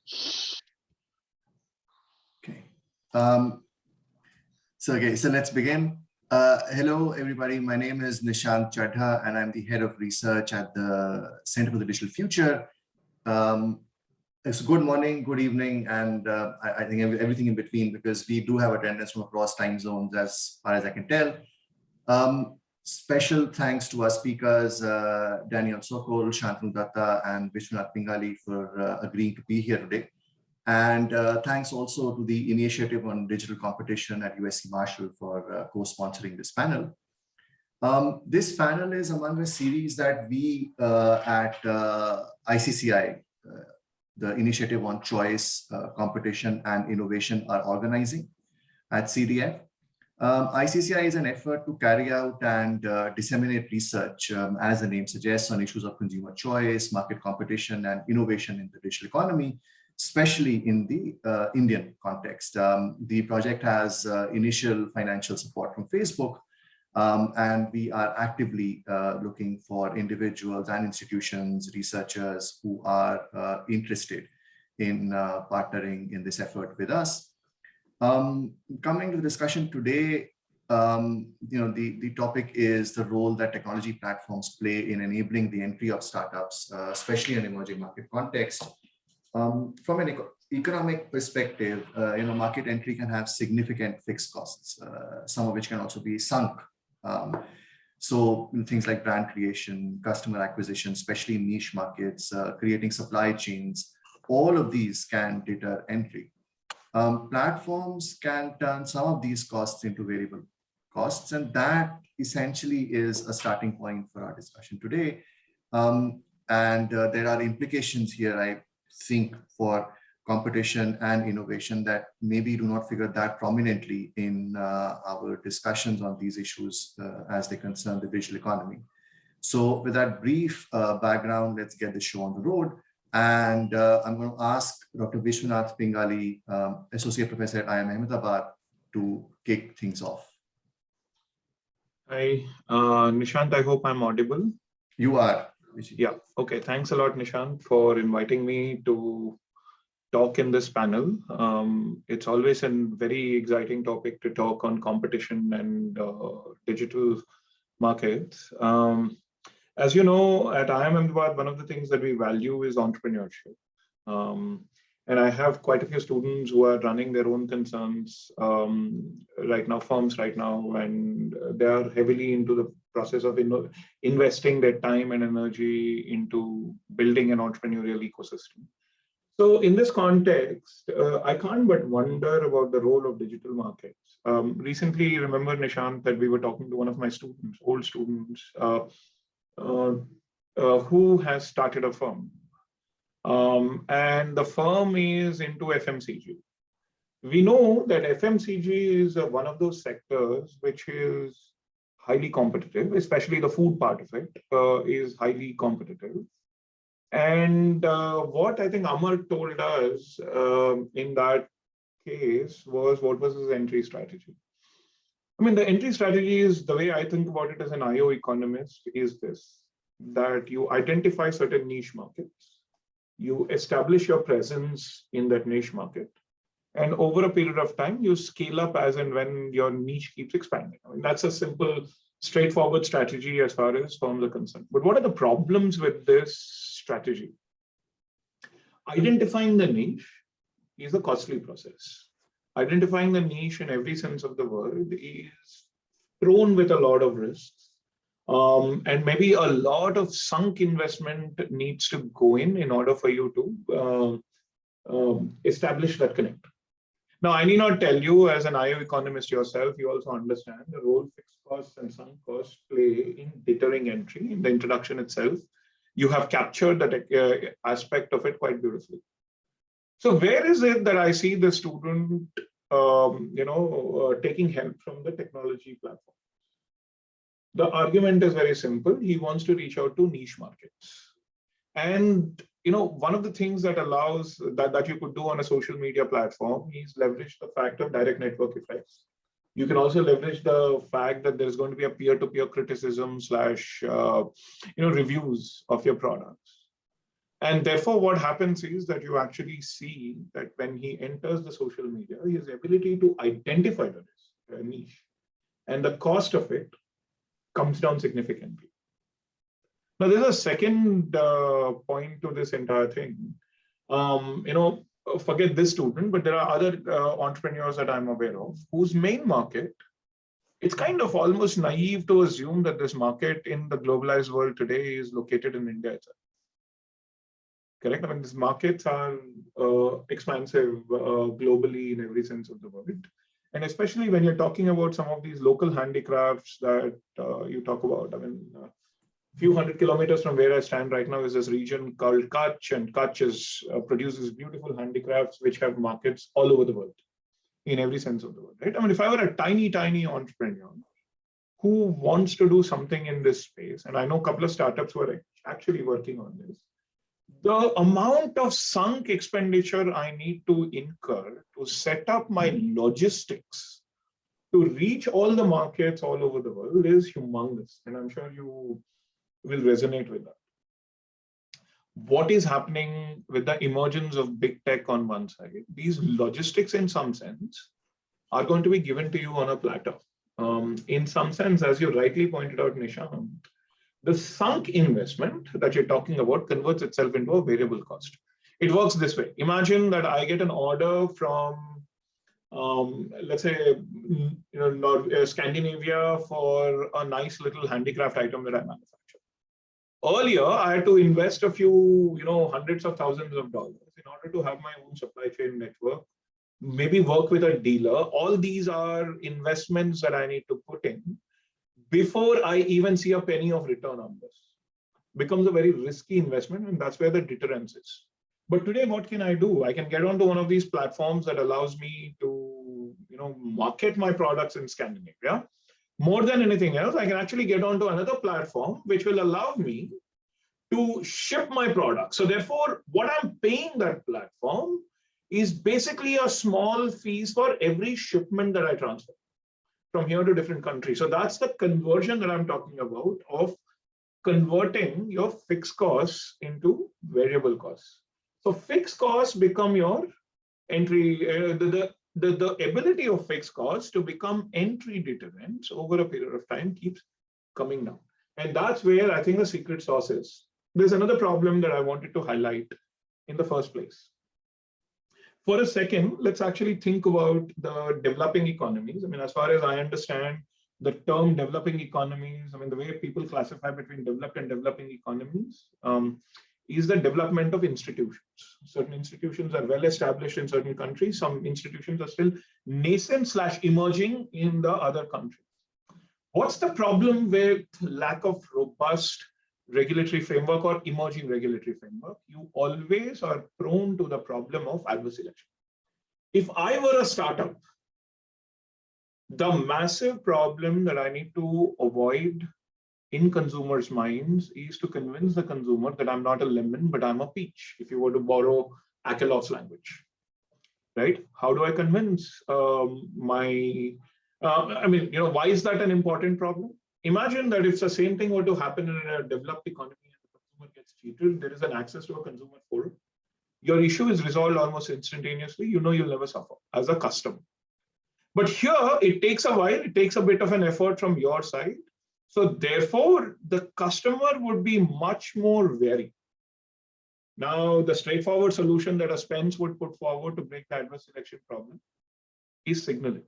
Okay. So let's begin. Hello, everybody. My name is Nishant Chadha, and I'm the head of research at the Center for the Digital Future. It's good morning, good evening, and I think everything in between, because we do have attendance from across time zones as far as I can tell. Special thanks to our speakers, Daniel Sokol, Shantanu, Dutta, and Viswanath Pingali for agreeing to be here today. And thanks also to the Initiative on Digital Competition at USC Marshall for co-sponsoring this panel. This panel is among a series that we at ICCI, the Initiative on Choice, Competition and Innovation, are organizing at CDF. ICCI is an effort to carry out and disseminate research, as the name suggests, on issues of consumer choice, market competition, and innovation in the digital economy, especially in the Indian context. The project has initial financial support from Facebook, and we are actively looking for individuals and institutions, researchers who are interested in partnering in this effort with us. Coming to the discussion today, the topic is the role that technology platforms play in enabling the entry of startups, especially in emerging market context. From an economic perspective, market entry can have significant fixed costs, some of which can also be sunk. So things like brand creation, customer acquisition, especially in niche markets, creating supply chains, all of these can deter entry. Platforms can turn some of these costs into variable costs, and that essentially is a starting point for our discussion today. There are implications here, I think, for competition and innovation that maybe do not figure that prominently in our discussions on these issues as they concern the digital economy. So with that brief background, let's get the show on the road. And I'm going to ask Dr. Viswanath Pingali, Associate Professor at IIM Ahmedabad, to kick things off. Hi, Nishant, I hope I'm audible. You are. Yeah, okay. Thanks a lot, Nishant, for inviting me to talk in this panel. It's always a very exciting topic to talk on competition and digital markets. As you know, at IIM Ahmedabad, one of the things that we value is entrepreneurship. And I have quite a few students who are running their own concerns firms right now, and they are heavily into the process of investing their time and energy into building an entrepreneurial ecosystem. So in this context, I can't but wonder about the role of digital markets. Recently, remember, Nishant, that we were talking to one of my students, old students, who has started a firm. And the firm is into FMCG. We know that FMCG is one of those sectors which is highly competitive, especially the food part of it is highly competitive. And what I think Amar told us in that case was, what was his entry strategy? I mean, the entry strategy is, the way I think about it as an IO economist, is this, that you identify certain niche markets, you establish your presence in that niche market, and over a period of time, you scale up as and when your niche keeps expanding. I mean, that's a simple, straightforward strategy as far as firms are concerned. But what are the problems with this strategy? Identifying the niche is a costly process. Identifying the niche in every sense of the word is prone with a lot of risks. And maybe a lot of sunk investment needs to go in order for you to establish that connect. Now, I need not tell you, as an IO economist yourself, you also understand the role fixed costs and sunk costs play in deterring entry. In the introduction itself, you have captured that aspect of it quite beautifully. So where is it that I see the student, taking help from the technology platform? The argument is very simple. He wants to reach out to niche markets. And one of the things that allows that you could do on a social media platform is leverage the fact of direct network effects. You can also leverage the fact that there's going to be a peer-to-peer criticism / reviews of your products. And therefore, what happens is that you actually see that when he enters the social media, his ability to identify the niche and the cost of it comes down significantly. Now, there's a second point to this entire thing. Forget this student, but there are other entrepreneurs that I'm aware of whose main market, it's kind of almost naive to assume that this market in the globalized world today is located in India itself. Correct? I mean, these markets are expansive globally in every sense of the word. And especially when you're talking about some of these local handicrafts that you talk about. I mean, a few hundred kilometers from where I stand right now is this region called Kutch, and Kutch produces beautiful handicrafts which have markets all over the world, in every sense of the word, right? I mean, if I were a tiny entrepreneur who wants to do something in this space, and I know a couple of startups who are actually working on this, the amount of sunk expenditure I need to incur to set up my logistics to reach all the markets all over the world is humongous. And I'm sure you will resonate with that. What is happening with the emergence of big tech on one side? These logistics, in some sense, are going to be given to you on a platter. In some sense, as you rightly pointed out, Nishant, the sunk investment that you're talking about converts itself into a variable cost. It works this way. Imagine that I get an order from, let's say, Scandinavia for a nice little handicraft item that I manufacture. Earlier, I had to invest a few, hundreds of thousands of dollars in order to have my own supply chain network, maybe work with a dealer. All these are investments that I need to put in before I even see a penny of return on this. Becomes a very risky investment, and that's where the deterrence is. But today, what can I do? I can get onto one of these platforms that allows me to, market my products in Scandinavia. More than anything else, I can actually get onto another platform which will allow me to ship my product. So therefore, what I'm paying that platform is basically a small fees for every shipment that I transfer from here to different countries. So that's the conversion that I'm talking about, of converting your fixed costs into variable costs. So fixed costs become your entry, the ability of fixed costs to become entry deterrents over a period of time keeps coming down. And that's where I think the secret sauce is. There's another problem that I wanted to highlight in the first place. For a second, let's actually think about the developing economies. I mean, as far as I understand the term developing economies, I mean, the way people classify between developed and developing economies is the development of institutions. Certain institutions are well established in certain countries. Some institutions are still nascent/emerging in the other countries. What's the problem with lack of robust regulatory framework or emerging regulatory framework? You always are prone to the problem of adverse selection. If I were a startup, the massive problem that I need to avoid in consumers' minds is to convince the consumer that I'm not a lemon, but I'm a peach, if you were to borrow Akelov's language, right? How do I convince why is that an important problem? Imagine that if the same thing were to happen in a developed economy and the consumer gets cheated, there is an access to a consumer forum. Your issue is resolved almost instantaneously. You'll never suffer as a customer. But here, it takes a while. It takes a bit of an effort from your side. So therefore, the customer would be much more wary. Now, the straightforward solution that a Spence would put forward to break the adverse selection problem is signaling.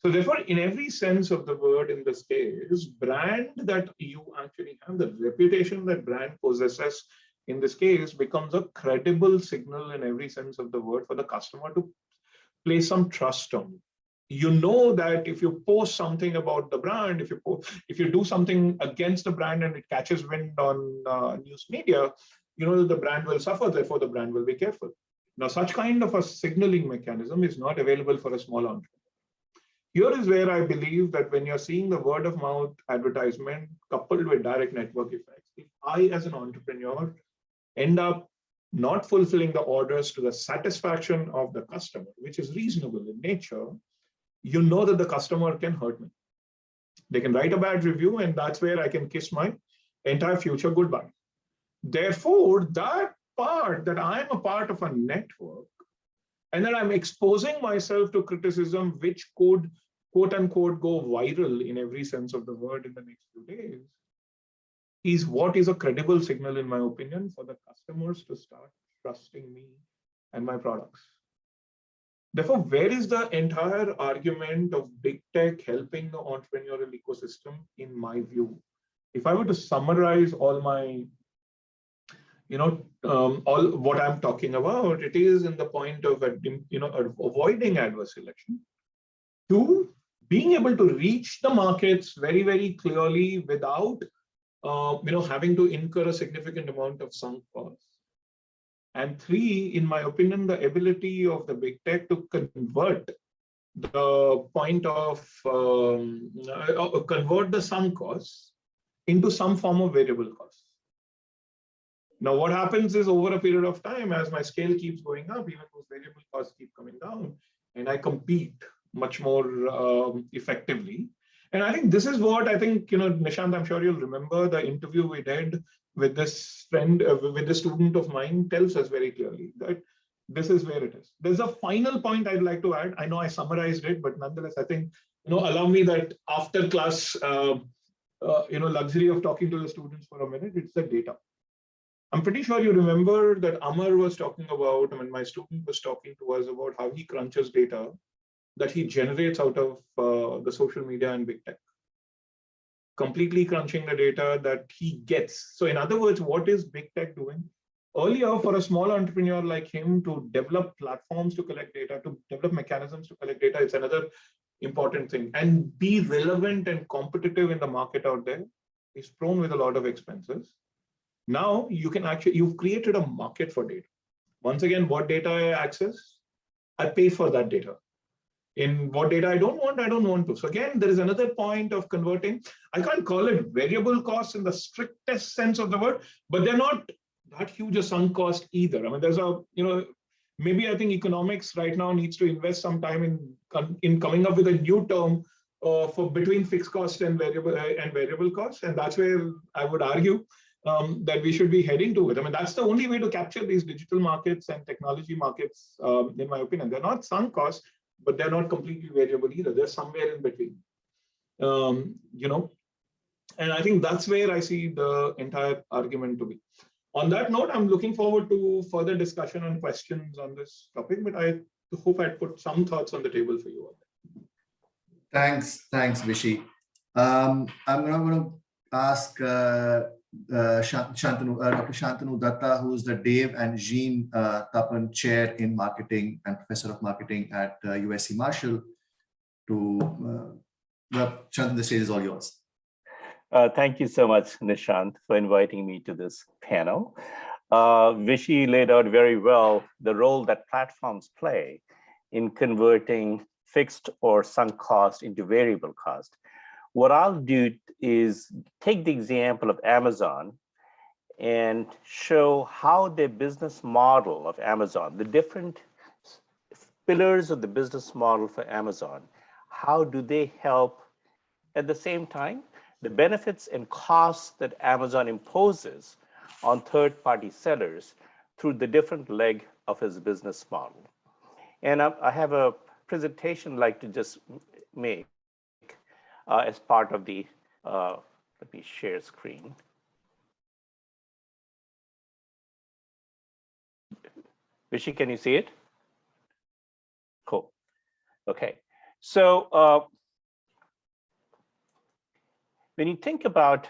So therefore, in every sense of the word in this case, brand that you actually have, the reputation that brand possesses in this case becomes a credible signal in every sense of the word for the customer to place some trust on you. You know that if you post something about the brand, if you do something against the brand and it catches wind on news media, you know that the brand will suffer, therefore the brand will be careful. Now, such kind of a signaling mechanism is not available for a small entrepreneur. Here is where I believe that when you're seeing the word of mouth advertisement coupled with direct network effects, if I as an entrepreneur end up not fulfilling the orders to the satisfaction of the customer, which is reasonable in nature, you know that the customer can hurt me. They can write a bad review, and that's where I can kiss my entire future goodbye. Therefore, that part that I'm a part of a network and that I'm exposing myself to criticism, which could quote unquote go viral in every sense of the word in the next few days, is what is a credible signal, in my opinion, for the customers to start trusting me and my products. Therefore, where is the entire argument of big tech helping the entrepreneurial ecosystem, in my view? If I were to summarize all my, all what I'm talking about, it is in the point of, avoiding adverse selection. Two, being able to reach the markets very, very clearly without, having to incur a significant amount of sunk costs. And three, in my opinion, the ability of the big tech to convert the point of convert the sunk costs into some form of variable costs. Now, what happens is over a period of time, as my scale keeps going up, even those variable costs keep coming down, and I compete much more effectively. And I think this is what I think, Nishant, I'm sure you'll remember the interview we did with this friend, with the student of mine, tells us very clearly that this is where it is. There's a final point I'd like to add. I know I summarized it, but nonetheless, I think, allow me that after class, luxury of talking to the students for a minute. It's the data. I'm pretty sure you remember that Amar was talking about, my student was talking to us about how he crunches data that he generates out of the social media and big tech. Completely crunching the data that he gets. So in other words, what is big tech doing? Earlier, for a small entrepreneur like him to develop platforms to collect data, to develop mechanisms to collect data, it's another important thing. And be relevant and competitive in the market out there is prone with a lot of expenses. Now you can actually, you've created a market for data. Once again, what data I access, I pay for that data. In what data I don't want to. So again, there is another point of converting. I can't call it variable costs in the strictest sense of the word, but they're not that huge a sunk cost either. There's a, maybe I think economics right now needs to invest some time in coming up with a new term for between fixed cost and variable costs. And that's where I would argue that we should be heading to it. That's the only way to capture these digital markets and technology markets, in my opinion. They're not sunk costs, but they're not completely variable either. They're somewhere in between, and I think that's where I see the entire argument to be. On that note, I'm looking forward to further discussion and questions on this topic, but I hope I'd put some thoughts on the table for you all. Thanks, Vishy. I'm now going to ask Shantanu, Dr. Shantanu Dutta, who is the Dave and Jean Tapan Chair in Marketing and Professor of Marketing at USC Marshall, to Shantanu, the stage is all yours. Thank you so much, Nishant, for inviting me to this panel. Vishy laid out very well the role that platforms play in converting fixed or sunk cost into variable cost. What I'll do is take the example of Amazon and show how the business model of Amazon, the different pillars of the business model for Amazon, how do they help at the same time the benefits and costs that Amazon imposes on third-party sellers through the different leg of his business model. And I have a presentation I'd like to just make as part of the, let me share screen. Vishy, can you see it? Cool. Okay. So when you think about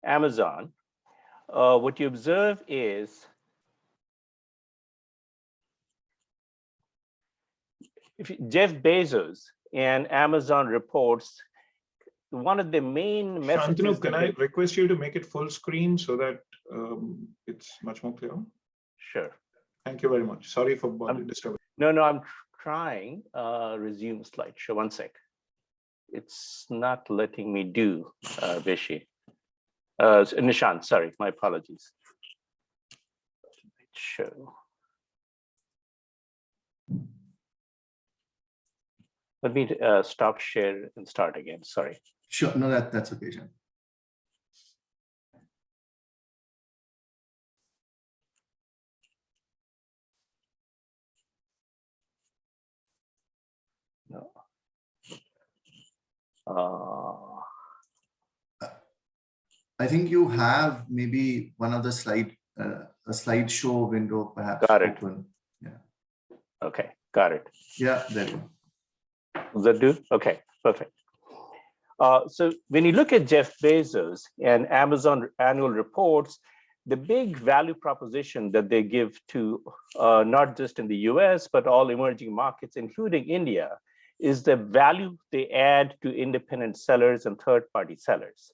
Amazon, what you observe is Jeff Bezos and Amazon reports one of the main messages. Shantanu, can I request you to make it full screen so that it's much more clear? Sure. Thank you very much. Sorry for disturbing. No, I'm trying. Resume slideshow. One sec. It's not letting me do Vishy. Nishant, sorry, my apologies. Show. Let me stop share and start again. Sorry. Sure. No, that's okay, John. I think you have maybe one other slide, a slideshow window perhaps Got it. open. Yeah. Okay, got it. Yeah, there you go. Does that do? Okay, perfect. So when you look at Jeff Bezos and Amazon annual reports, the big value proposition that they give to not just in the US, but all emerging markets, including India, is the value they add to independent sellers and third-party sellers.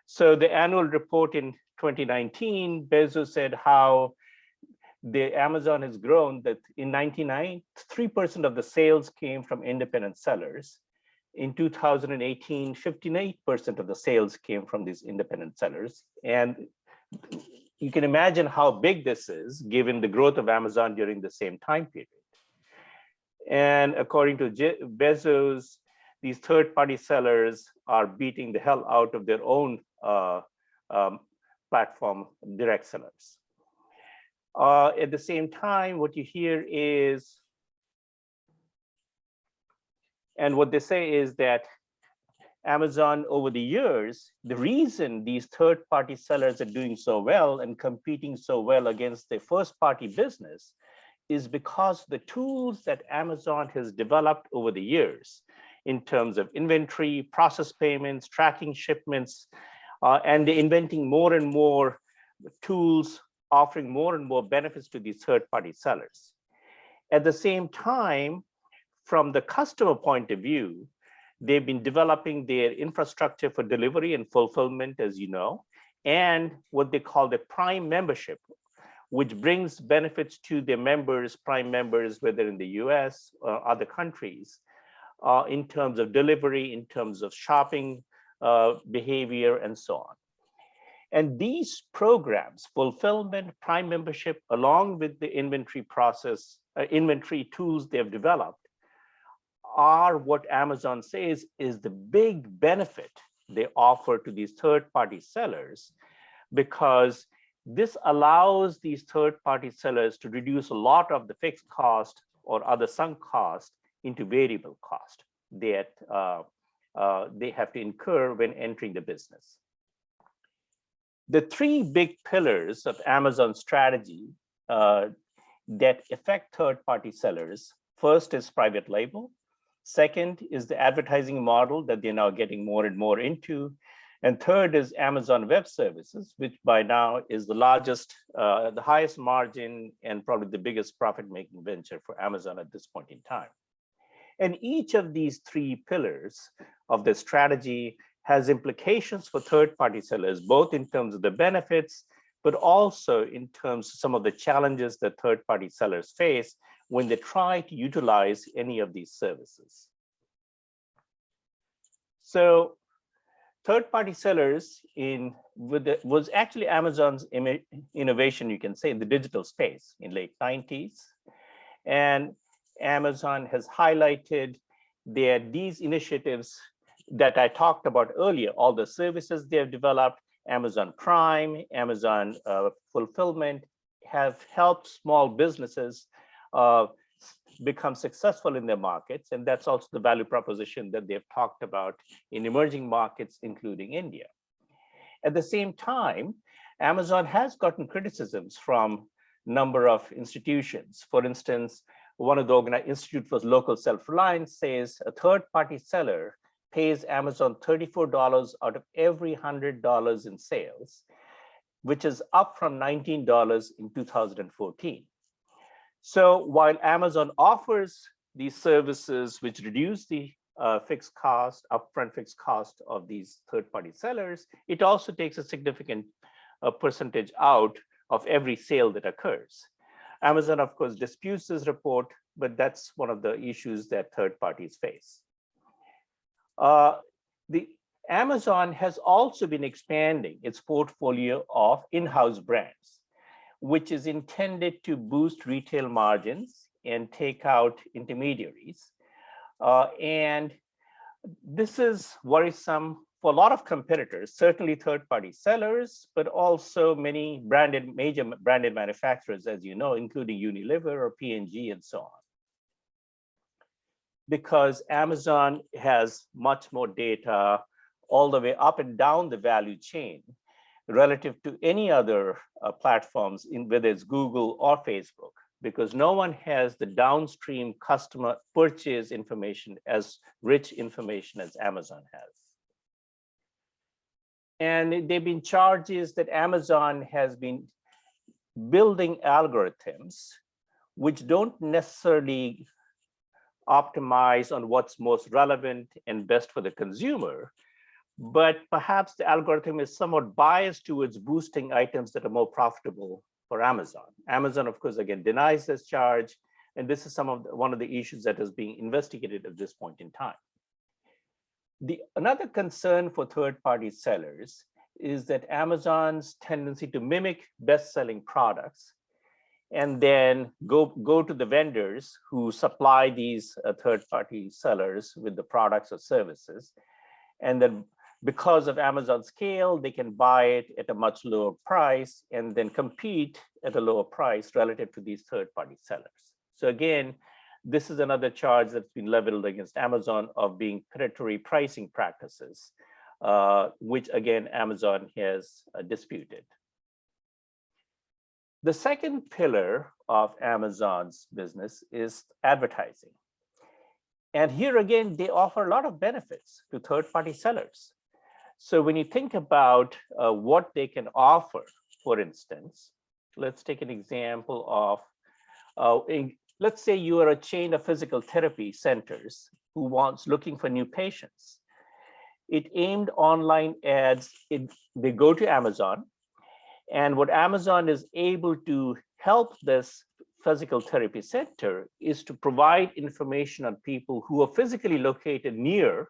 So the annual report in 2019, Bezos said how the Amazon has grown, that in 1999, 3% of the sales came from independent sellers. In 2018, 59% of the sales came from these independent sellers. And you can imagine how big this is given the growth of Amazon during the same time period. And according to Bezos, these third-party sellers are beating the hell out of their own platform direct sellers. At the same time, what you hear is, and what they say is that Amazon over the years, the reason these third-party sellers are doing so well and competing so well against the first-party business is because the tools that Amazon has developed over the years in terms of inventory, process payments, tracking shipments, and they're inventing more and more tools, offering more and more benefits to these third-party sellers. At the same time, from the customer point of view, they've been developing their infrastructure for delivery and fulfillment, as you know, and what they call the Prime membership, which brings benefits to their members, Prime members, whether in the US or other countries, in terms of delivery, in terms of shopping behavior, and so on. And these programs, fulfillment, Prime membership, along with the inventory process, inventory tools they've developed, are what Amazon says is the big benefit they offer to these third-party sellers, because this allows these third-party sellers to reduce a lot of the fixed cost or other sunk cost into variable cost that they have to incur when entering the business. The three big pillars of Amazon's strategy that affect third-party sellers, first is private label. Second is the advertising model that they're now getting more and more into. And third is Amazon Web Services, which by now is the largest, the highest margin and probably the biggest profit-making venture for Amazon at this point in time. And each of these three pillars of the strategy has implications for third-party sellers, both in terms of the benefits, but also in terms of some of the challenges that third-party sellers face when they try to utilize any of these services. So third-party sellers was actually Amazon's innovation, you can say, in the digital space in late 90s. And Amazon has highlighted these initiatives that I talked about earlier, all the services they have developed, Amazon Prime, Amazon Fulfillment, have helped small businesses become successful in their markets. And that's also the value proposition that they've talked about in emerging markets, including India. At the same time, Amazon has gotten criticisms from a number of institutions. For instance, one of the Institute for Local Self-Reliance says a third-party seller pays Amazon $34 out of every $100 in sales, which is up from $19 in 2014. So while Amazon offers these services which reduce the fixed cost, upfront fixed cost of these third-party sellers, it also takes a significant percentage out of every sale that occurs. Amazon, of course, disputes this report, but that's one of the issues that third parties face. The Amazon has also been expanding its portfolio of in-house brands, which is intended to boost retail margins and take out intermediaries. And this is worrisome for a lot of competitors, certainly third-party sellers, but also many major branded manufacturers, as you know, including Unilever or P&G and so on. because Amazon has much more data all the way up and down the value chain relative to any other platforms, whether it's Google or Facebook, because no one has the downstream customer purchase information as rich information as Amazon has. And they've been charges that Amazon has been building algorithms which don't necessarily optimize on what's most relevant and best for the consumer, but perhaps the algorithm is somewhat biased towards boosting items that are more profitable for Amazon. Amazon, of course, again, denies this charge, and this is one of the issues that is being investigated at this point in time. Another concern for third-party sellers is that Amazon's tendency to mimic best-selling products and then go to the vendors who supply these third-party sellers with the products or services. And then because of Amazon's scale, they can buy it at a much lower price and then compete at a lower price relative to these third-party sellers. So again, this is another charge that's been leveled against Amazon of being predatory pricing practices, which again, Amazon has disputed. The second pillar of Amazon's business is advertising. And here again, they offer a lot of benefits to third-party sellers. So when you think about what they can offer, for instance, let's take an example of, let's say you are a chain of physical therapy centers who looking for new patients. It aimed online ads, they go to Amazon, and what Amazon is able to help this physical therapy center is to provide information on people who are physically located near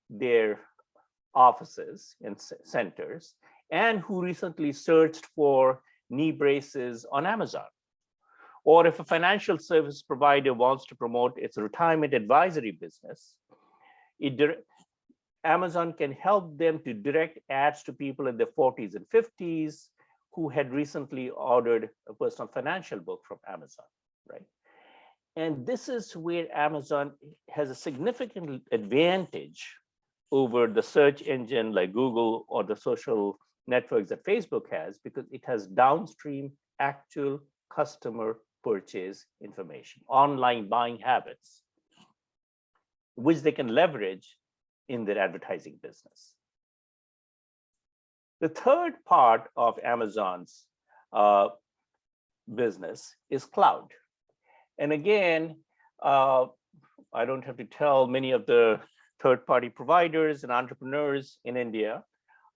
their offices and centers, and who recently searched for knee braces on Amazon. Or if a financial service provider wants to promote its retirement advisory business, Amazon can help them to direct ads to people in their 40s and 50s who had recently ordered a personal financial book from Amazon, right? And this is where Amazon has a significant advantage over the search engine like Google or the social networks that Facebook has, because it has downstream actual customer purchase information, online buying habits, which they can leverage in their advertising business. The third part of Amazon's business is cloud. And again, I don't have to tell many of the third-party providers and entrepreneurs in India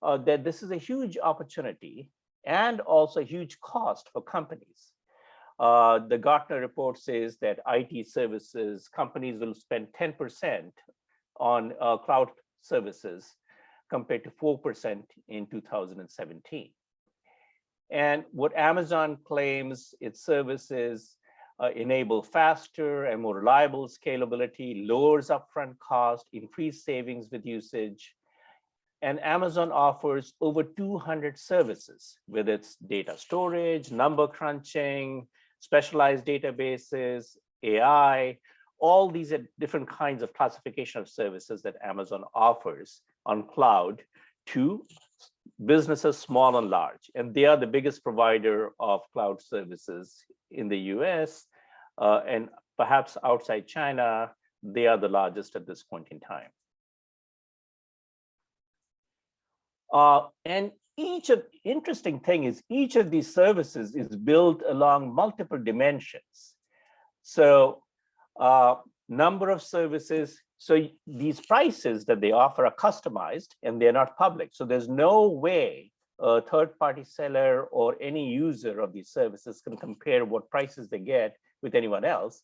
that this is a huge opportunity and also a huge cost for companies. The Gartner report says that IT services companies will spend 10% on cloud services compared to 4% in 2017. And what Amazon claims its services enable faster and more reliable scalability, lowers upfront cost, increased savings with usage. And Amazon offers over 200 services, whether it's data storage, number crunching, specialized databases, AI, all these are different kinds of classification of services that Amazon offers on cloud to businesses small and large. And they are the biggest provider of cloud services in the US, and perhaps outside China, they are the largest at this point in time. And interesting thing is each of these services is built along multiple dimensions. So number of services, so these prices that they offer are customized and they're not public. So there's no way a third-party seller or any user of these services can compare what prices they get with anyone else,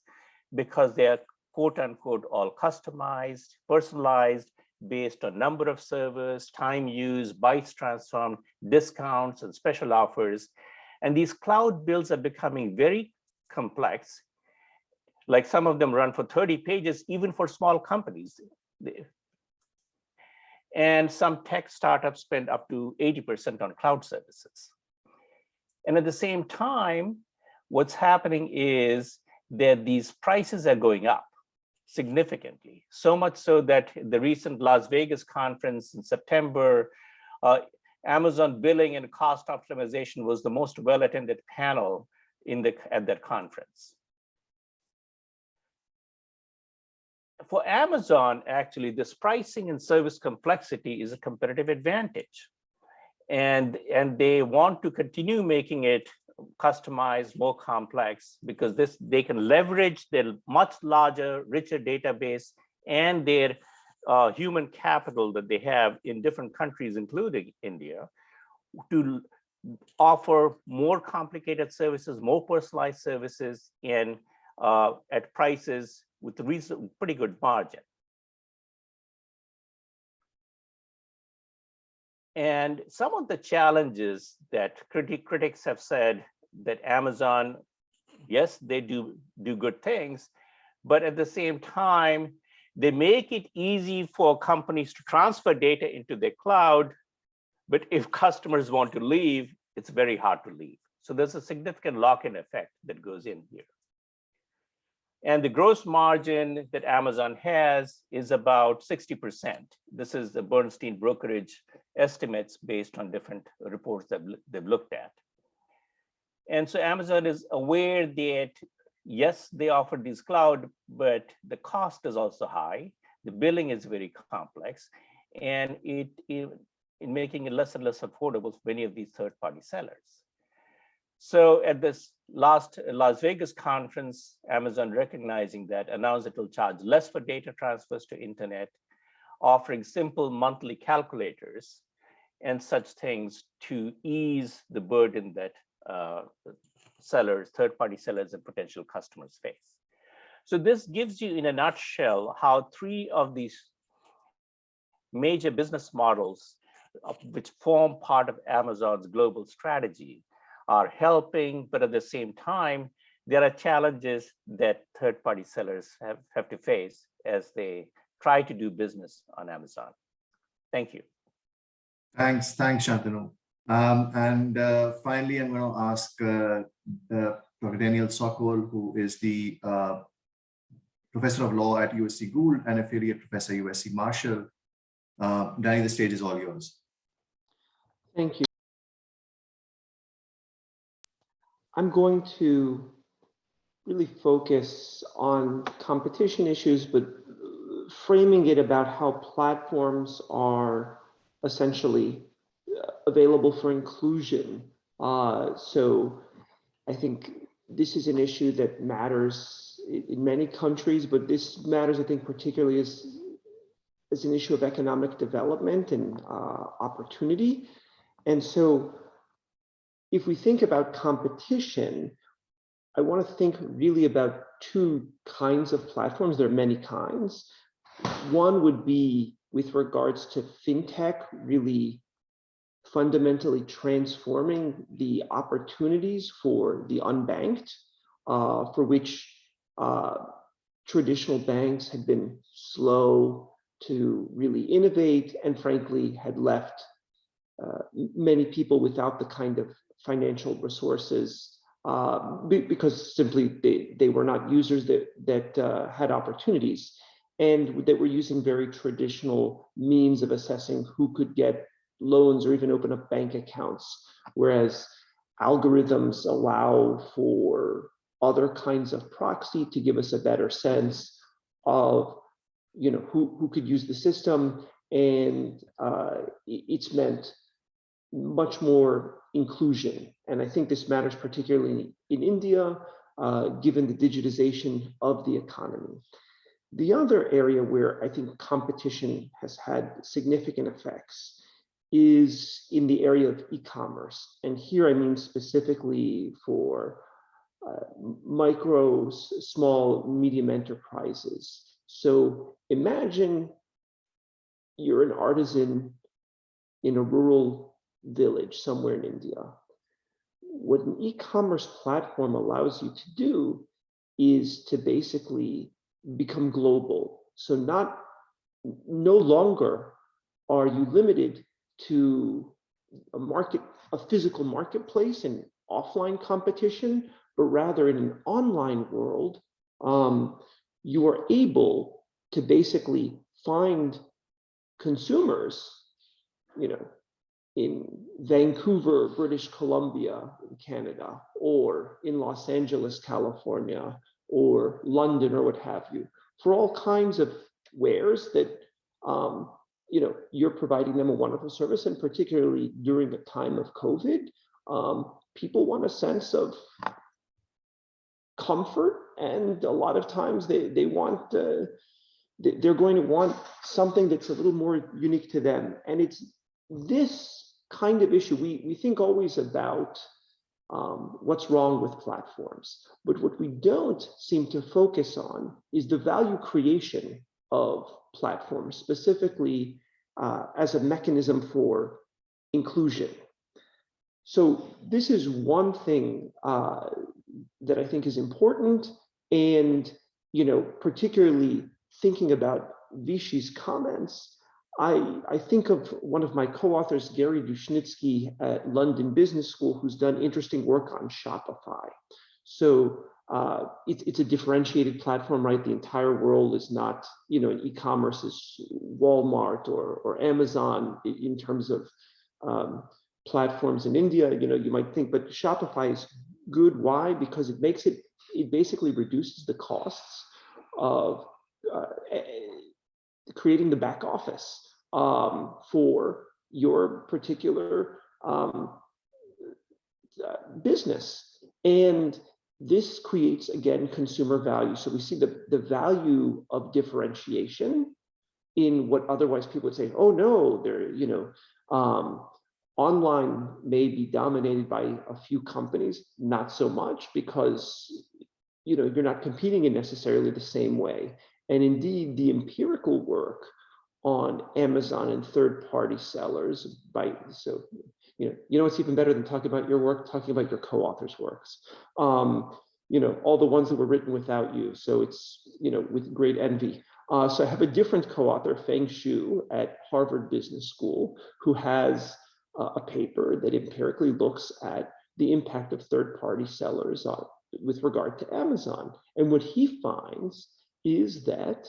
because they are quote unquote all customized, personalized, based on number of servers, time used, bytes transformed, discounts and special offers. And these cloud builds are becoming very complex. Like some of them run for 30 pages, even for small companies. And some tech startups spend up to 80% on cloud services. And at the same time, what's happening is that these prices are going up. significantly, so much so that the recent Las Vegas conference in September, Amazon billing and cost optimization was the most well-attended panel at that conference. For Amazon, actually, this pricing and service complexity is a competitive advantage. And they want to continue making it customized, more complex, because they can leverage their much larger, richer database and their human capital that they have in different countries, including India, to offer more complicated services, more personalized services, and at prices with pretty good margin. And some of the challenges that critics have said that Amazon, yes, they do good things, but at the same time, they make it easy for companies to transfer data into their cloud. But if customers want to leave, it's very hard to leave. So there's a significant lock-in effect that goes in here. And the gross margin that Amazon has is about 60%. This is the Bernstein brokerage estimates based on different reports that they've looked at. And so Amazon is aware that, yes, they offer these cloud, but the cost is also high. The billing is very complex, and in making it less and less affordable for many of these third-party sellers. So at this last Las Vegas conference, Amazon, recognizing that, announced it will charge less for data transfers to internet, offering simple monthly calculators and such things to ease the burden that sellers, third-party sellers, and potential customers face. So this gives you, in a nutshell, how three of these major business models, which form part of Amazon's global strategy, are helping, but at the same time, there are challenges that third-party sellers have to face as they try to do business on Amazon. Thank you. Thanks, Shantanu. And finally, I'm going to ask Dr. Daniel Sokol, who is the professor of law at USC Gould and affiliate professor at USC Marshall. Danny, the stage is all yours. Thank you. I'm going to really focus on competition issues, but framing it about how platforms are essentially available for inclusion. So I think this is an issue that matters in many countries, but this matters, I think, particularly as an issue of economic development and opportunity. And so if we think about competition, I want to think really about two kinds of platforms. There are many kinds. One would be with regards to fintech, really fundamentally transforming the opportunities for the unbanked, for which traditional banks had been slow to really innovate, and frankly had left many people without the kind of financial resources because simply they were not users that had opportunities, and that were using very traditional means of assessing who could get loans or even open up bank accounts, whereas algorithms allow for other kinds of proxy to give us a better sense of who could use the system, and it's meant much more inclusion. And I think this matters particularly in India, given the digitization of the economy. The other area where I think competition has had significant effects is in the area of e-commerce. And here I mean specifically for micro, small, medium enterprises. So imagine you're an artisan in a rural village somewhere in India. What an e-commerce platform allows you to do is to basically become global. So no longer are you limited to a physical marketplace and offline competition, but rather in an online world, you are able to basically find consumers, in Vancouver, British Columbia, in Canada, or in Los Angeles, California, or London, or what have you, for all kinds of wares that you're providing them a wonderful service. And particularly during the time of COVID, people want a sense of comfort, and a lot of times they want they're going to want something that's a little more unique to them. And it's this kind of issue. We think always about what's wrong with platforms, but what we don't seem to focus on is the value creation of platforms, specifically as a mechanism for inclusion. So this is one thing that I think is important, and particularly thinking about Vishy's comments, I think of one of my co-authors, Gary Dushnitsky at London Business School, who's done interesting work on Shopify. So it's a differentiated platform, right? The entire world is not, in e-commerce is Walmart or Amazon in terms of platforms in India. You might think, but Shopify is good. Why? Because it basically reduces the costs of creating the back office for your particular business. And this creates, again, consumer value. So we see the value of differentiation in what otherwise people would say, oh no, online may be dominated by a few companies, not so much, because you're not competing in necessarily the same way. And indeed, the empirical work on Amazon and third-party sellers, it's even better than talking about your work, talking about your co-authors' works. All the ones that were written without you. So it's, with great envy. So I have a different co-author, Feng Xu at Harvard Business School, who has a paper that empirically looks at the impact of third-party sellers with regard to Amazon. And what he finds is that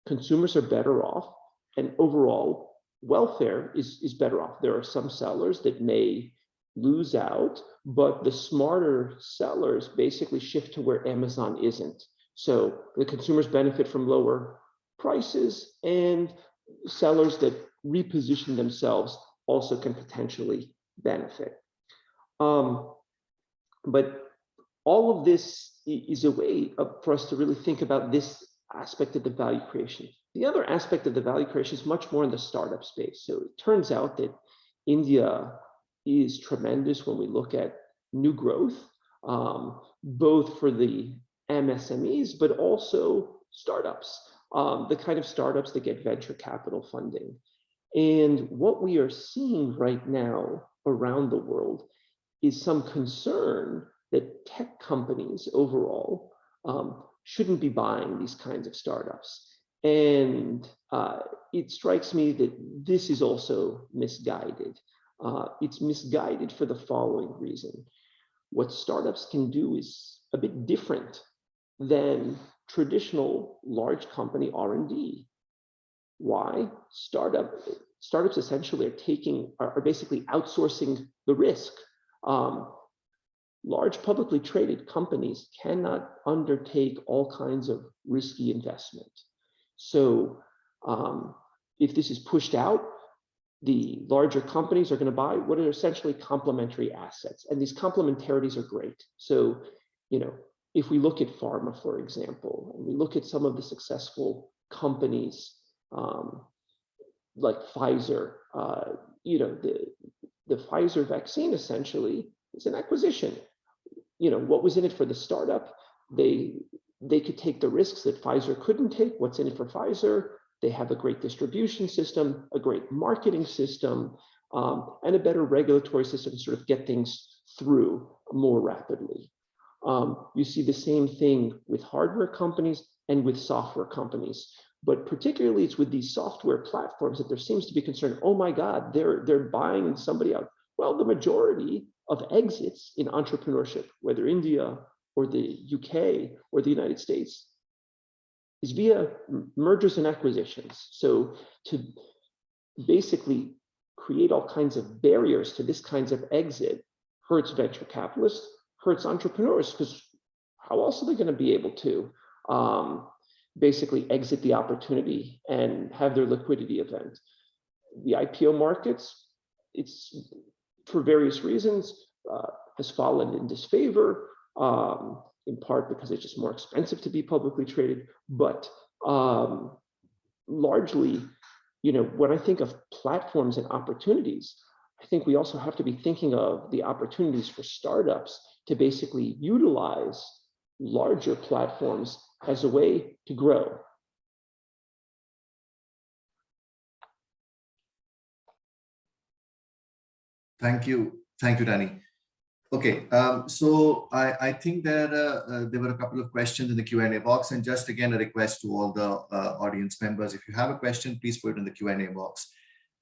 consumers are better off, and overall welfare is better off. There are some sellers that may lose out, but the smarter sellers basically shift to where Amazon isn't. So the consumers benefit from lower prices, and sellers that reposition themselves also can potentially benefit. But all of this is a way for us to really think about this aspect of the value creation. The other aspect of the value creation is much more in the startup space. So it turns out that India is tremendous when we look at new growth, both for the MSMEs, but also startups, the kind of startups that get venture capital funding. And what we are seeing right now around the world is some concern that tech companies overall shouldn't be buying these kinds of startups. And it strikes me that this is also misguided. It's misguided for the following reason. What startups can do is a bit different than traditional large company R&D. Why? Startups essentially are basically outsourcing the risk. Large publicly traded companies cannot undertake all kinds of risky investment. So if this is pushed out, the larger companies are going to buy what are essentially complementary assets. And these complementarities are great. So, if we look at pharma, for example, and we look at some of the successful companies like Pfizer, the Pfizer vaccine essentially is an acquisition. What was in it for the startup? They could take the risks that Pfizer couldn't take. What's in it for Pfizer? They have a great distribution system, a great marketing system, and a better regulatory system to sort of get things through more rapidly. You see the same thing with hardware companies and with software companies. But particularly it's with these software platforms that there seems to be concern, oh my God, they're buying somebody out. Well, the majority of exits in entrepreneurship, whether India or the UK or the United States, is via mergers and acquisitions. So to basically create all kinds of barriers to this kinds of exit hurts venture capitalists, hurts entrepreneurs, because how else are they going to be able to basically exit the opportunity and have their liquidity event? The IPO markets, it's for various reasons, has fallen in disfavor, in part because it's just more expensive to be publicly traded, but largely, you know, when I think of platforms and opportunities, I think we also have to be thinking of the opportunities for startups to basically utilize larger platforms as a way to grow. Thank you, Danny. Okay, so I think there were a couple of questions in the Q&A box, and just again a request to all the audience members: if you have a question, please put it in the Q&A box.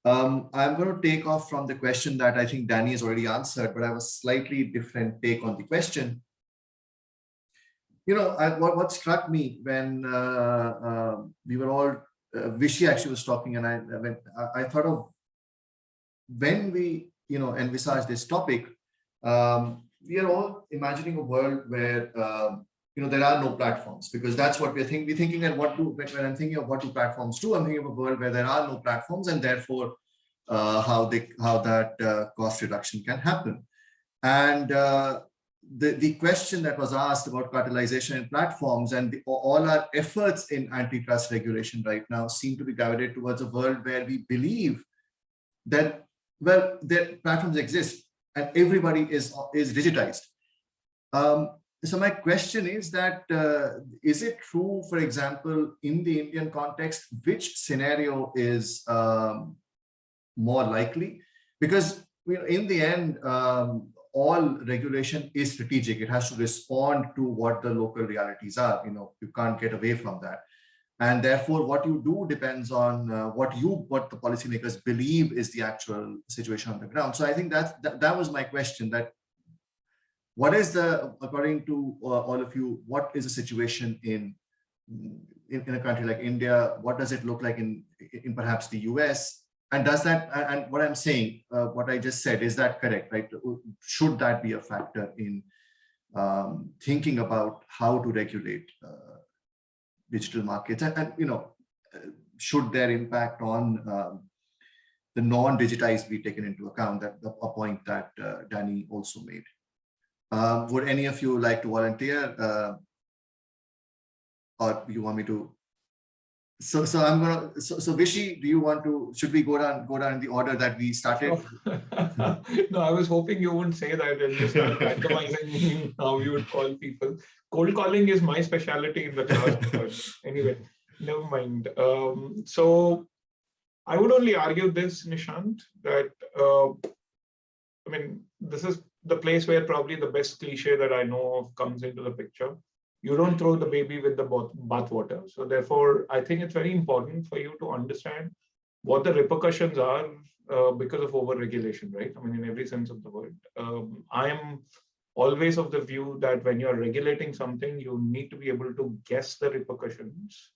I'm going to take off from the question that I think Danny has already answered, but I have a slightly different take on the question. You know, what struck me when we were all, Vishy actually was talking, and I thought of when we, you know, envisage this topic, we are all imagining a world where, you know, there are no platforms, because that's what we're thinking. We're thinking that when I'm thinking of what do platforms do, I'm thinking of a world where there are no platforms, and therefore how that cost reduction can happen. And the question that was asked about cartelization in platforms, and all our efforts in antitrust regulation right now seem to be guided towards a world where we believe that, well, the platforms exist and everybody is digitized. So my question is that, is it true, for example, in the Indian context, which scenario is more likely? Because, you know, in the end, all regulation is strategic. It has to respond to what the local realities are. You know, you can't get away from that. And therefore, what you do depends on what the policymakers believe is the actual situation on the ground. So I think that was my question, that what is according to all of you, what is the situation in a country like India? What does it look like in perhaps the US? And does that, and what I'm saying, what I just said, is that correct, right? Should that be a factor in thinking about how to regulate digital markets, and you know, should their impact on the non-digitized be taken into account? That a point that Danny also made. Would any of you like to volunteer, or you want me to? So I'm gonna. So Vishy, do you want to? Should we go down in the order that we started? No, I was hoping you wouldn't say that and just start randomizing how you would call people. Cold calling is my specialty in the class. But anyway, never mind. So I would only argue this, Nishant, that I mean, this is the place where probably the best cliche that I know of comes into the picture. You don't throw the baby with the bathwater. So therefore, I think it's very important for you to understand what the repercussions are because of over-regulation, right? I mean, in every sense of the word. I am always of the view that when you're regulating something, you need to be able to guess the repercussions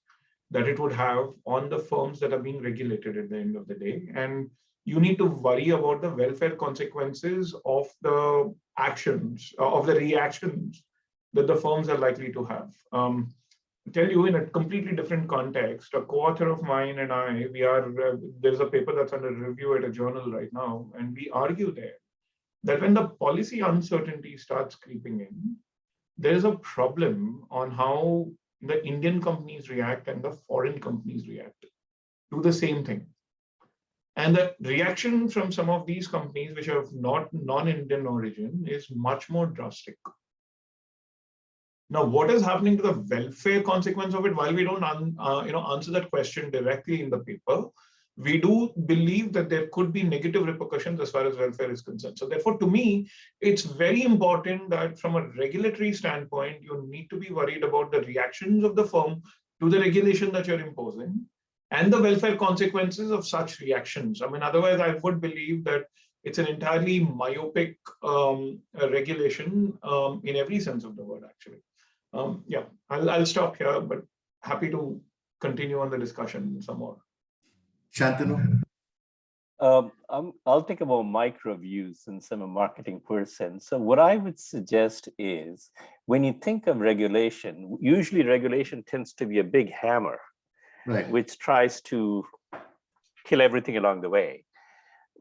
that it would have on the firms that are being regulated at the end of the day. And you need to worry about the welfare consequences of the actions, of the reactions that the firms are likely to have. To tell you in a completely different context, a co-author of mine and I, there's a paper that's under review at a journal right now, and we argue there that when the policy uncertainty starts creeping in, there is a problem on how the Indian companies react and the foreign companies react to the same thing. And the reaction from some of these companies, which are not non-Indian origin, is much more drastic. Now, what is happening to the welfare consequence of it? While we don't answer that question directly in the paper, we do believe that there could be negative repercussions as far as welfare is concerned. So therefore, to me, it's very important that from a regulatory standpoint, you need to be worried about the reactions of the firm to the regulation that you're imposing and the welfare consequences of such reactions. I mean, otherwise, I would believe that it's an entirely myopic regulation in every sense of the word, actually. Yeah, I'll stop here, but happy to continue on the discussion some more. Shantanu? I'll take a more micro view since I'm a marketing person. So what I would suggest is when you think of regulation, usually regulation tends to be a big hammer, Right. which tries to kill everything along the way.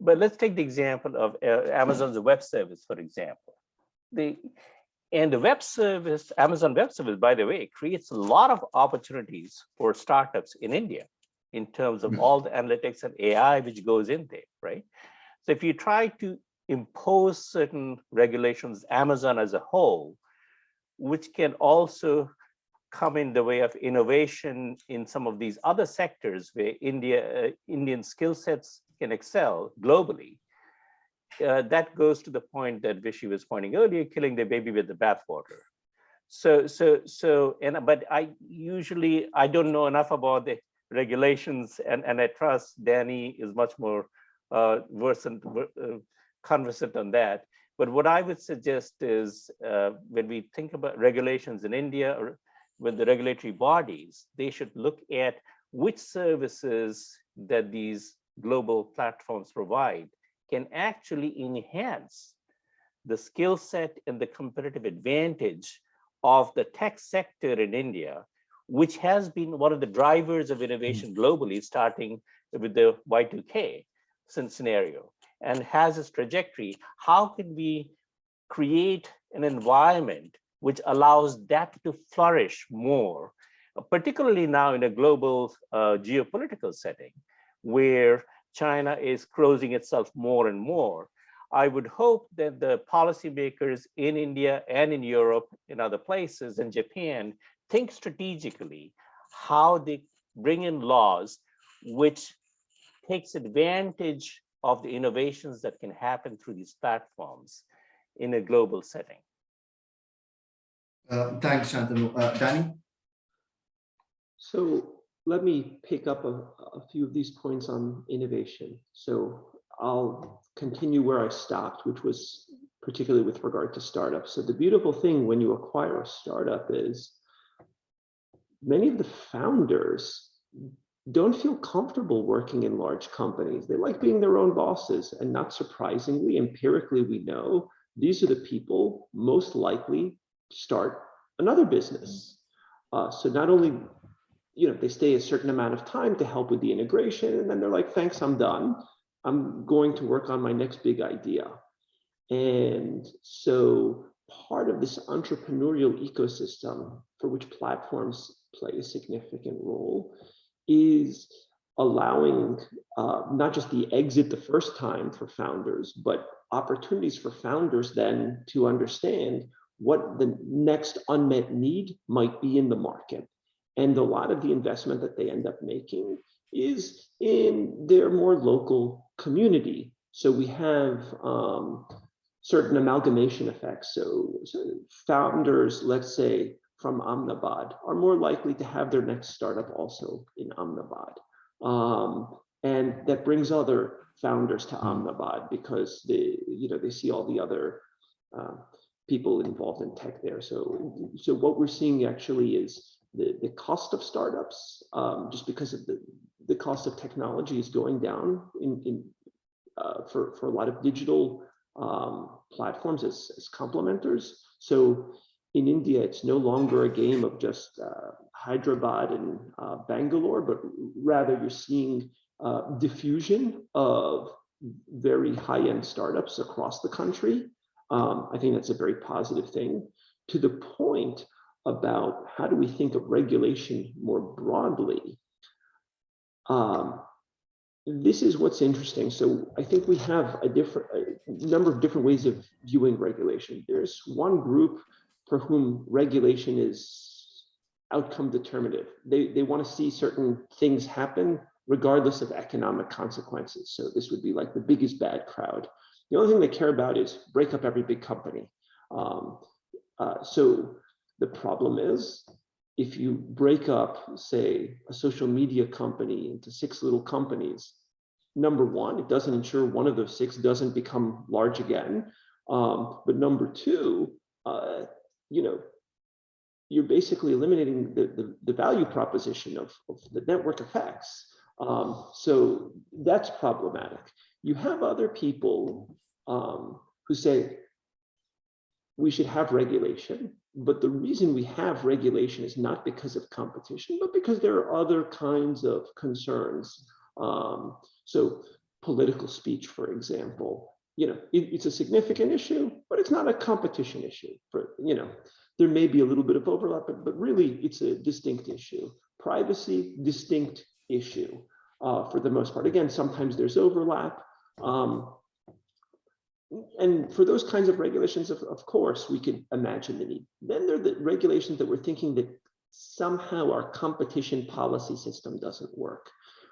But let's take the example of Amazon's web service, for example. The web service, Amazon Web Service, by the way, creates a lot of opportunities for startups in India in terms of all the analytics and AI which goes in there, right? So if you try to impose certain regulations, Amazon as a whole, which can also come in the way of innovation in some of these other sectors where Indian skill sets can excel globally, that goes to the point that Vishy was pointing earlier, killing the baby with the bathwater. But I don't know enough about the regulations, and I trust Danny is much more conversant on that. But what I would suggest is when we think about regulations in India or with the regulatory bodies, they should look at which services that these global platforms provide can actually enhance the skill set and the competitive advantage of the tech sector in India, which has been one of the drivers of innovation globally, starting with the Y2K scenario, and has its trajectory. How can we create an environment which allows that to flourish more, particularly now in a global geopolitical setting, where China is closing itself more and more? I would hope that the policymakers in India and in Europe, in other places, and Japan, think strategically how they bring in laws which takes advantage of the innovations that can happen through these platforms in a global setting. Thanks, Shantanu. Danny? So let me pick up a few of these points on innovation. So I'll continue where I stopped, which was particularly with regard to startups. So the beautiful thing when you acquire a startup is many of the founders don't feel comfortable working in large companies. They like being their own bosses. And not surprisingly, empirically, we know these are the people most likely to start another business. So not only, they stay a certain amount of time to help with the integration, and then they're like, thanks, I'm done. I'm going to work on my next big idea. And so part of this entrepreneurial ecosystem for which platforms play a significant role is allowing not just the exit the first time for founders, but opportunities for founders then to understand what the next unmet need might be in the market. And a lot of the investment that they end up making is in their more local community. So we have certain amalgamation effects. So founders, let's say, from Ahmedabad are more likely to have their next startup also in Ahmedabad. And that brings other founders to Ahmedabad because they see all the other people involved in tech there. So what we're seeing actually is the cost of startups, just because of the cost of technology is going down for a lot of digital platforms as complementers. So in India, it's no longer a game of just Hyderabad and Bangalore, but rather you're seeing diffusion of very high-end startups across the country. I think that's a very positive thing. To the point about how do we think of regulation more broadly, this is what's interesting. So I think we have a number of different ways of viewing regulation. There's one group for whom regulation is outcome determinative. They want to see certain things happen regardless of economic consequences. So this would be like the biggest bad crowd. The only thing they care about is break up every big company. So the problem is, if you break up, say, a social media company into 6 little companies, number one, it doesn't ensure one of those 6 doesn't become large again. But number two, you're basically eliminating the value proposition of the network effects. So that's problematic. You have other people who say we should have regulation, but the reason we have regulation is not because of competition, but because there are other kinds of concerns. So political speech, for example, it's a significant issue, but it's not a competition issue. There may be a little bit of overlap, but really it's a distinct issue. Privacy, distinct issue for the most part. Again, sometimes there's overlap. And for those kinds of regulations, of course, we could imagine the need. Then there are the regulations that we're thinking that somehow our competition policy system doesn't work,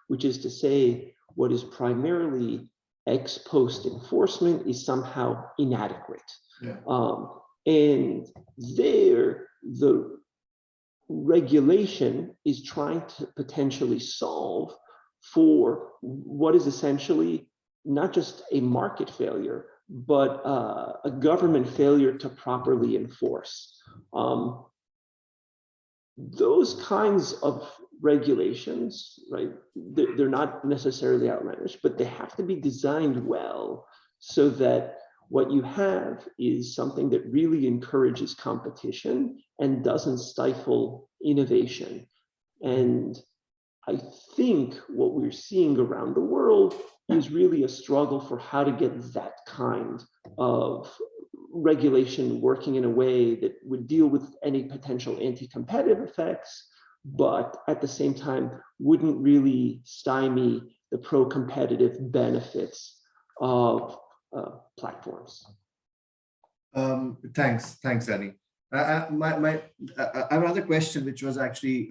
which is to say what is primarily ex post enforcement is somehow inadequate. Yeah. And there, the regulation is trying to potentially solve for what is essentially not just a market failure, but a government failure to properly enforce. Those kinds of regulations, right, they're not necessarily outlandish, but they have to be designed well so that what you have is something that really encourages competition and doesn't stifle innovation. And I think what we're seeing around the world is really a struggle for how to get that kind of regulation working in a way that would deal with any potential anti-competitive effects, but at the same time wouldn't really stymie the pro-competitive benefits of platforms. Thanks, Danny. I have another question, which was actually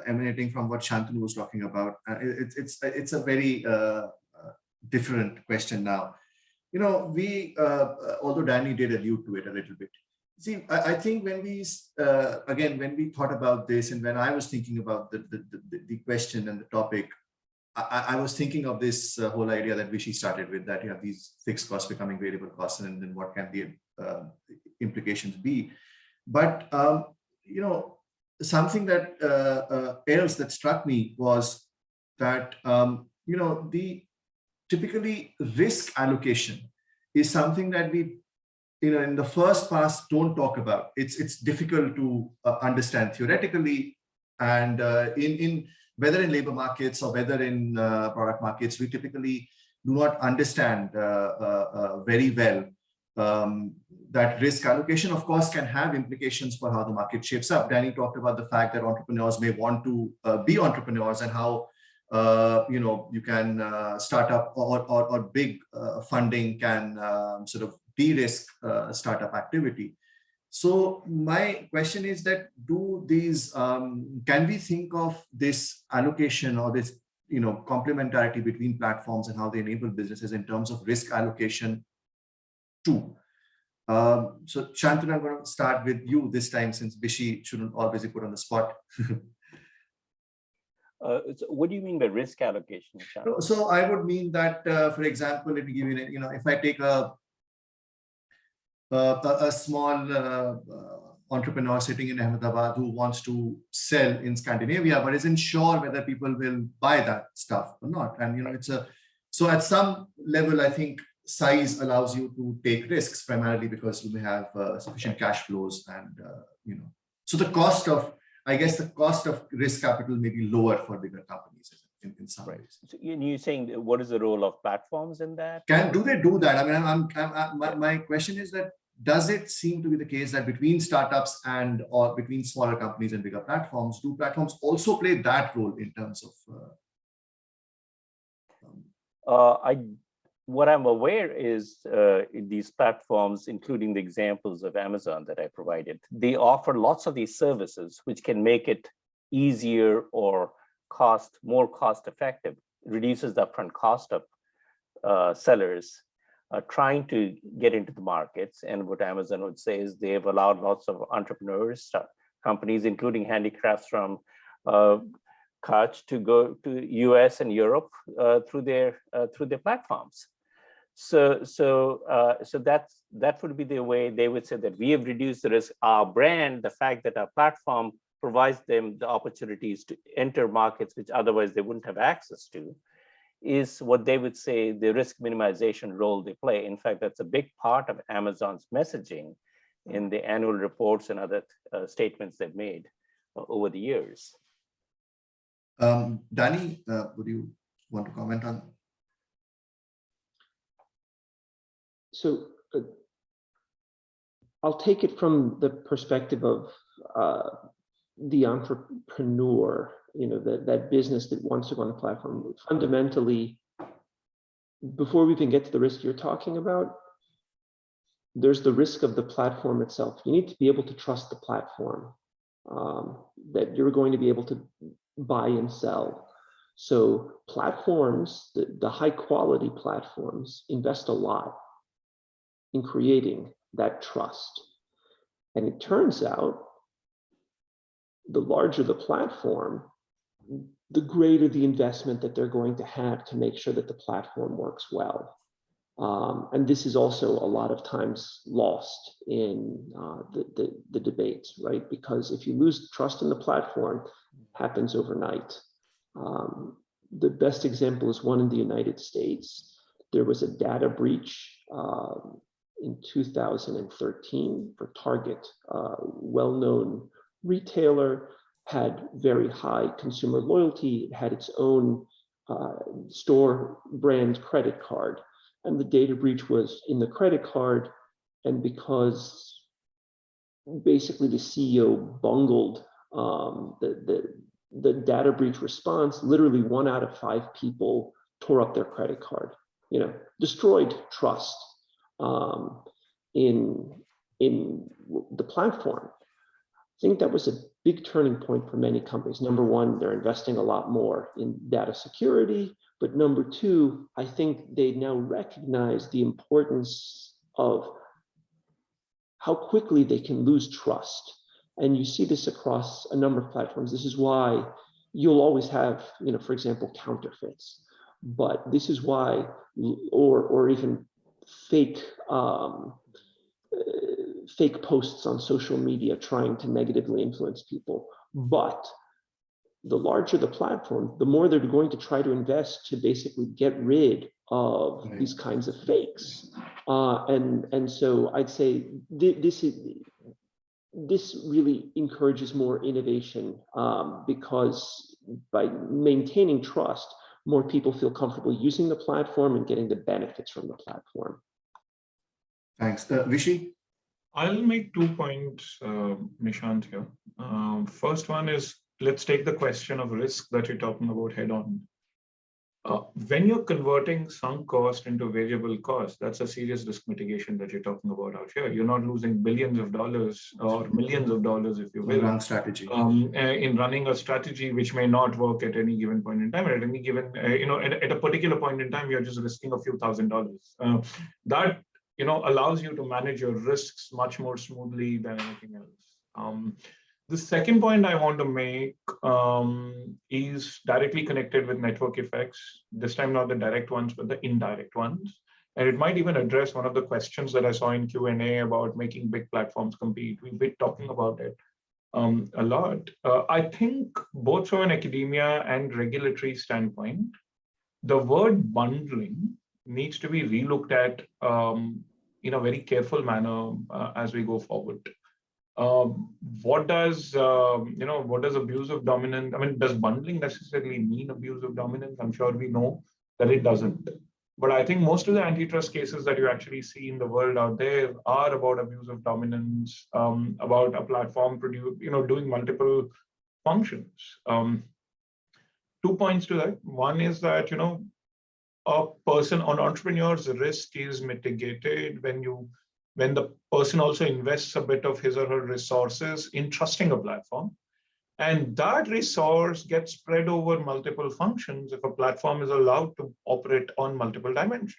emanating from what Shantanu was talking about. It's a very different question now. We, although Danny did allude to it a little bit. See, I think when we thought about this, and when I was thinking about the question and the topic, I was thinking of this whole idea that Vishy started with, that you have these fixed costs becoming variable costs, and then what can the implications be. But something that else that struck me was that the typically risk allocation is something that we in the first pass don't talk about. It's difficult to understand theoretically, and in whether in labor markets or whether in product markets, we typically do not understand very well that risk allocation, of course, can have implications for how the market shapes up. Danny talked about the fact that entrepreneurs may want to be entrepreneurs, and how you can start up or big funding can sort of de-risk startup activity. So my question is that can we think of this allocation or this complementarity between platforms and how they enable businesses in terms of risk allocation too? So Shantanu, I'm going to start with you this time, since Vishy shouldn't always be put on the spot. So what do you mean by risk allocation, Shantanu? So I would mean that, for example, let me give you, if I take a small entrepreneur sitting in Ahmedabad who wants to sell in Scandinavia, but isn't sure whether people will buy that stuff or not. And, so at some level, I think size allows you to take risks, primarily because you may have sufficient cash flows, and, so the cost of risk capital may be lower for bigger companies in some ways. So you're saying, what is the role of platforms in that? Do they do that? I mean, my question is that, does it seem to be the case that between startups or between smaller companies and bigger platforms, do platforms also play that role in terms of? What I'm aware is these platforms, including the examples of Amazon that I provided, they offer lots of these services which can make it easier or more cost effective, reduces the upfront cost of sellers trying to get into the markets. And what Amazon would say is they've allowed lots of entrepreneurs, companies, including handicrafts from Kutch, to go to US and Europe through their platforms. So that would be the way they would say that we have reduced the risk. Our brand, the fact that our platform provides them the opportunities to enter markets which otherwise they wouldn't have access to, is what they would say the risk minimization role they play. In fact, that's a big part of Amazon's messaging in the annual reports and other statements they've made over the years. Danny, would you want to comment on? So I'll take it from the perspective of the entrepreneur, that business that wants to go on the platform. Fundamentally, before we even get to the risk you're talking about, there's the risk of the platform itself. You need to be able to trust the platform, that you're going to be able to buy and sell. So platforms, the high quality platforms, invest a lot in creating that trust. And it turns out, the larger the platform, the greater the investment that they're going to have to make sure that the platform works well. And this is also a lot of times lost in the debates, right? Because if you lose trust in the platform, it happens overnight. The best example is one in the United States. There was a data breach in 2013 for Target, well-known retailer, had very high consumer loyalty, it had its own store brand credit card. And the data breach was in the credit card. And because basically the CEO bungled the data breach response, literally 1 out of 5 people tore up their credit card, destroyed trust in the platform. I think that was a big turning point for many companies. Number one, they're investing a lot more in data security. But number two, I think they now recognize the importance of how quickly they can lose trust. And you see this across a number of platforms. This is why you'll always have, for example, counterfeits. But this is why, or even fake posts on social media trying to negatively influence people. But the larger the platform, the more they're going to try to invest to basically get rid of these kinds of fakes. And so I'd say this really encourages more innovation, because by maintaining trust, more people feel comfortable using the platform and getting the benefits from the platform. Thanks. Vishy? I'll make 2 points, Nishant, here. First one is, let's take the question of risk that you're talking about head on. When you're converting sunk cost into variable cost, that's a serious risk mitigation that you're talking about out here. You're not losing billions of dollars or millions of dollars, if you will, Wrong strategy. In running a strategy which may not work at any given point in time. At any given, at a particular point in time, you're just risking a few $1,000s. That allows you to manage your risks much more smoothly than anything else. The second point I want to make is directly connected with network effects. This time, not the direct ones, but the indirect ones. And it might even address one of the questions that I saw in Q&A about making big platforms compete. We've been talking about it a lot. I think both from an academia and regulatory standpoint, the word bundling needs to be relooked at in a very careful manner as we go forward. What does abuse of dominance? I mean, does bundling necessarily mean abuse of dominance? I'm sure we know that it doesn't. But I think most of the antitrust cases that you actually see in the world out there are about abuse of dominance, about a platform doing multiple functions. 2 points to that. One is that an entrepreneur's risk is mitigated when the person also invests a bit of his or her resources in trusting a platform. And that resource gets spread over multiple functions if a platform is allowed to operate on multiple dimensions.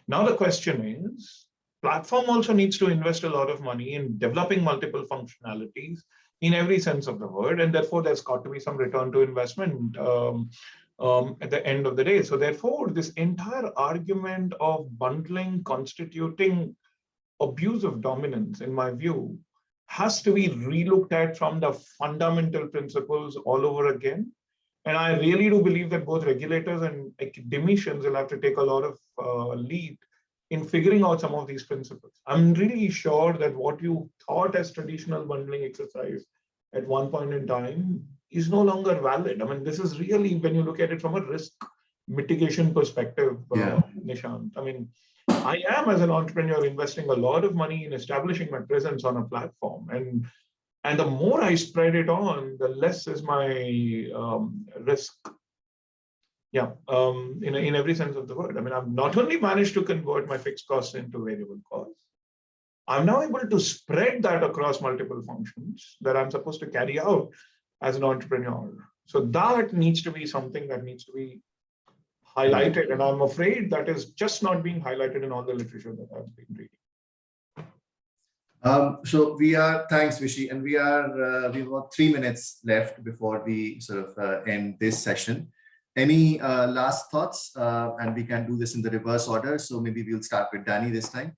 Now the question is, platform also needs to invest a lot of money in developing multiple functionalities in every sense of the word, and therefore there's got to be some return to investment at the end of the day. So therefore, this entire argument of bundling constituting abuse of dominance, in my view, has to be relooked at from the fundamental principles all over again. And I really do believe that both regulators and academicians will have to take a lot of lead in figuring out some of these principles. I'm really sure that what you thought as traditional bundling exercise at one point in time is no longer valid. I mean, this is really, when you look at it from a risk mitigation perspective, Nishant. I mean, I am, as an entrepreneur, investing a lot of money in establishing my presence on a platform. And the more I spread it on, the less is my risk. In every sense of the word. I mean, I've not only managed to convert my fixed costs into variable costs, I'm now able to spread that across multiple functions that I'm supposed to carry out as an entrepreneur. So that needs to be something that needs to be highlighted. And I'm afraid that is just not being highlighted in all the literature that I've been reading. So thanks, Vishy, and we've got 3 minutes left before we sort of end this session. Any last thoughts? And we can do this in the reverse order. So maybe we'll start with Danny this time.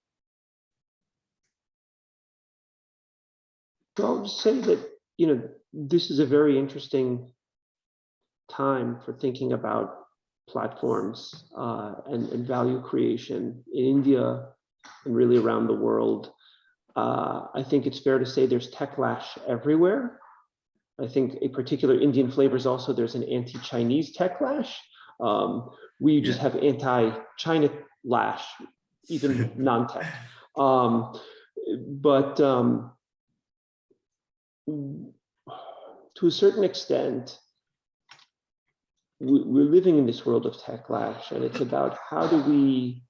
So I'll just say that, this is a very interesting time for thinking about platforms and value creation in India and really around the world. I think it's fair to say there's techlash everywhere. I think a particular Indian flavor is also there's an anti-Chinese techlash. We just have anti-China lash, even non-tech. But to a certain extent, we're living in this world of techlash, and it's about how do we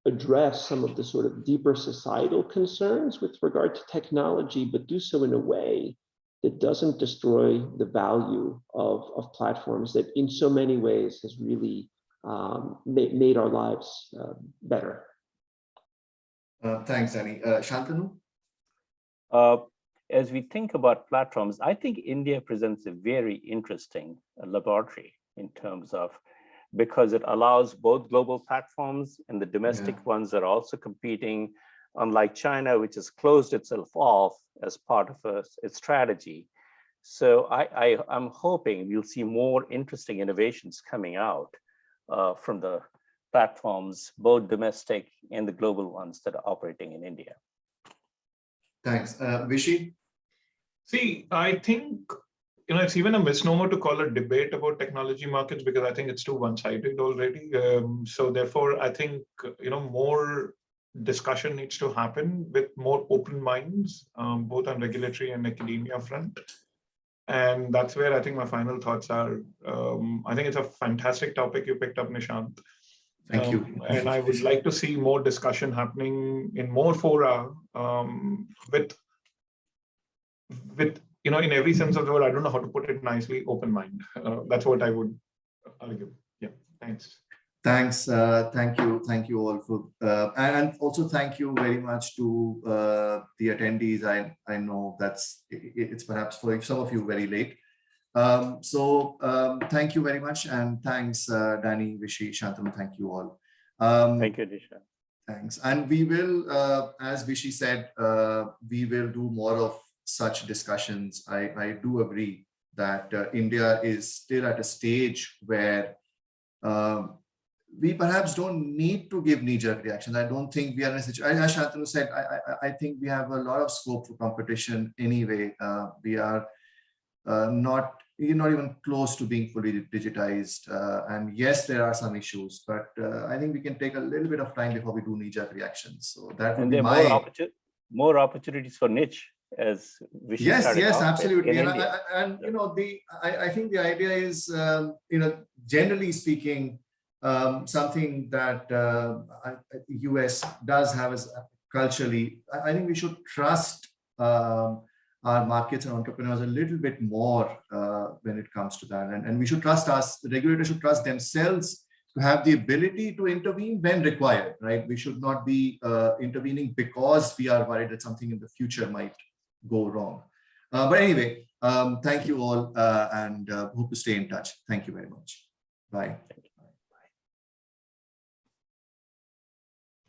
address some of the sort of deeper societal concerns with regard to technology, but do so in a way that doesn't destroy the value of platforms that in so many ways has really made our lives better. Thanks, Danny. Shantanu? As we think about platforms, I think India presents a very interesting laboratory in terms of, because it allows both global platforms and the domestic ones that are also competing, unlike China, which has closed itself off as part of its strategy. So I'm hoping we'll see more interesting innovations coming out from the platforms, both domestic and the global ones that are operating in India. Thanks. Vishy? See, I think, it's even a misnomer to call a debate about technology markets, because I think it's too one-sided already. So therefore, I think, more discussion needs to happen with more open minds, both on regulatory and academia front. And that's where I think my final thoughts are. I think it's a fantastic topic you picked up, Nishant. Thank you. And I would like to see more discussion happening in more fora with in every sense of the word. I don't know how to put it nicely, open mind. That's what I would argue. Yeah, thanks. Thanks. Thank you all for, and also thank you very much to the attendees. I know it's perhaps for some of you very late. Thank you very much, and thanks, Danny, Vishy, Shantanu. Thank you all. Thank you, Nishant. Thanks. And we will, as Vishy said, we will do more of such discussions. I do agree that India is still at a stage where we perhaps don't need to give knee-jerk reactions. I don't think we are in a situation, as Shantanu said, I think we have a lot of scope for competition anyway. We are not even close to being fully digitized. And yes, there are some issues, but I think we can take a little bit of time before we do knee-jerk reactions. So that would be my... more opportunities for niche, as we should. Yes, absolutely. And India. I think the idea is, generally speaking, something that US does have as culturally, I think we should trust our markets and entrepreneurs a little bit more when it comes to that. And we should trust the regulators should trust themselves to have the ability to intervene when required, right? We should not be intervening because we are worried that something in the future might go wrong. But anyway, thank you all and hope to stay in touch. Thank you very much. Bye.